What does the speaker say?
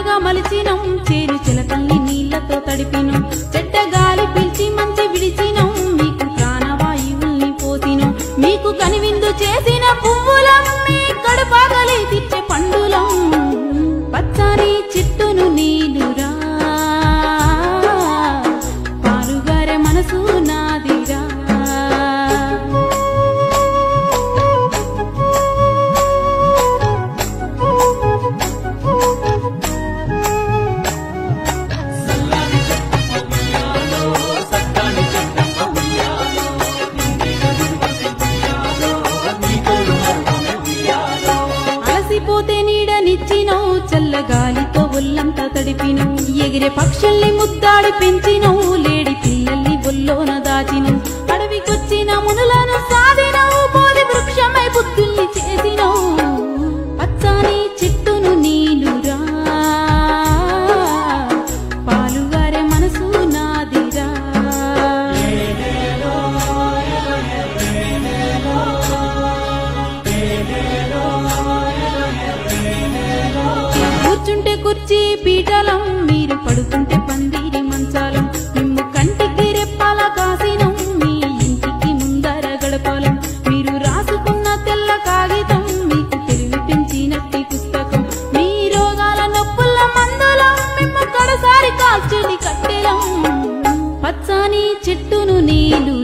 పంటగా మలిచినం చేరు చిలకల్ని నీళ్లతో తడిపినం చెడ్డ గాలి పిలిచి మంచి విడిచినం మీకు ప్రాణవాయువుల్ని పోసినం మీకు కనివిందు చేసిన పువ్వులం మీ కడుపాగలి తిచ్చే పండులం పచ్చని చెట్టును నీలురా పాలుగారే మనసు నాదిరా అలసిపోతే నీడనిచ్చినో చల్లగాలితో ఒళ్ళంతా తడిపిను ఎగిరే పక్షుల్ని ముద్దాడి పెంచినో లేడి పిల్లల్ని ఒల్లోన దాచిను అడవికొచ్చిన మునులను సాధినవు బోధి వృక్షమై బుద్ధుల్ని చేసినో పచ్చని చెట్టును నీలురా పాలుగారే మనసు నాదిరా కూర్చుంటే కుర్చీ పీఠలం మీరు పడుకుంటే పందిరి మంచాలం మిమ్ము కంటికి రెప్పాల కాసినం మీ ఇంటికి ముందర గడపాలం మీరు రాసుకున్న తెల్ల కాగితం మీకు తెలివి పెంచినట్టి పుస్తకం మీ రోగాల నొప్పుల మందులం మిమ్ము కడసారి కాల్చేది కట్టెలం పచ్చని చెట్టును నీలు